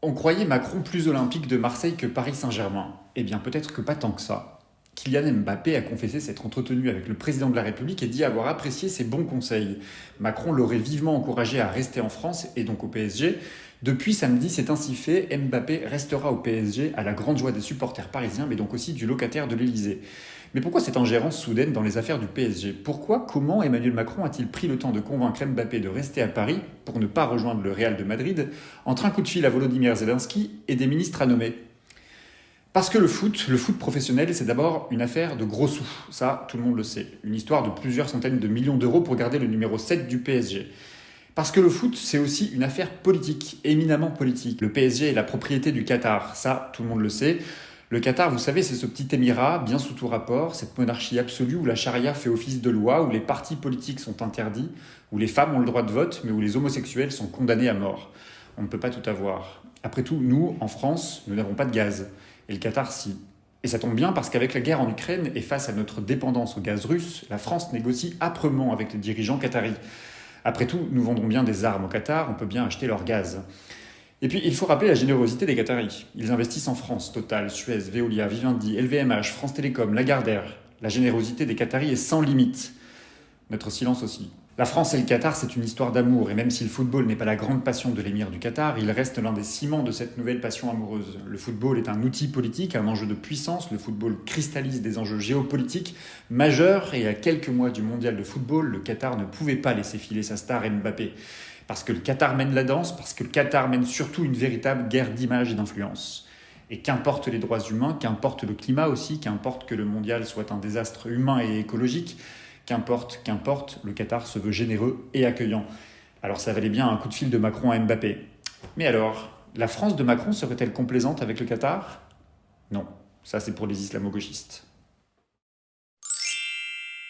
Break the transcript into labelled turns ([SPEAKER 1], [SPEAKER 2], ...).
[SPEAKER 1] On croyait Macron plus olympique de Marseille que Paris Saint-Germain. Eh bien, peut-être que pas tant que ça. Kylian Mbappé a confessé s'être entretenu avec le président de la République et dit avoir apprécié ses bons conseils. Macron l'aurait vivement encouragé à rester en France et donc au PSG. Depuis samedi, c'est ainsi fait. Mbappé restera au PSG à la grande joie des supporters parisiens, mais donc aussi du locataire de l'Élysée. Mais pourquoi cette ingérence soudaine dans les affaires du PSG? Comment Emmanuel Macron a-t-il pris le temps de convaincre Mbappé de rester à Paris pour ne pas rejoindre le Real de Madrid entre un coup de fil à Volodymyr Zelensky et des ministres à nommer? Parce que le foot professionnel, c'est d'abord une affaire de gros sous. Ça, tout le monde le sait. Une histoire de plusieurs centaines de millions d'euros pour garder le numéro 7 du PSG. Parce que le foot, c'est aussi une affaire politique, éminemment politique. Le PSG est la propriété du Qatar. Ça, tout le monde le sait. Le Qatar, vous savez, c'est ce petit émirat, bien sous tout rapport, cette monarchie absolue où la charia fait office de loi, où les partis politiques sont interdits, où les femmes ont le droit de vote, mais où les homosexuels sont condamnés à mort. On ne peut pas tout avoir. Après tout, nous, en France, nous n'avons pas de gaz. Et le Qatar, si. Et ça tombe bien parce qu'avec la guerre en Ukraine et face à notre dépendance au gaz russe, la France négocie âprement avec les dirigeants qataris. Après tout, nous vendons bien des armes au Qatar, on peut bien acheter leur gaz. Et puis, il faut rappeler la générosité des Qataris. Ils investissent en France, Total, Suez, Veolia, Vivendi, LVMH, France Télécom, Lagardère. La générosité des Qataris est sans limite. Notre silence aussi. La France et le Qatar, c'est une histoire d'amour, et même si le football n'est pas la grande passion de l'émir du Qatar, il reste l'un des ciments de cette nouvelle passion amoureuse. Le football est un outil politique, un enjeu de puissance, le football cristallise des enjeux géopolitiques majeurs, et à quelques mois du mondial de football, le Qatar ne pouvait pas laisser filer sa star Mbappé. Parce que le Qatar mène la danse, parce que le Qatar mène surtout une véritable guerre d'image et d'influence. Et qu'importe les droits humains, qu'importe le climat aussi, qu'importe que le mondial soit un désastre humain et écologique, qu'importe, le Qatar se veut généreux et accueillant. Alors ça valait bien un coup de fil de Macron à Mbappé. Mais alors, la France de Macron serait-elle complaisante avec le Qatar? Non, ça c'est pour les islamo-gauchistes.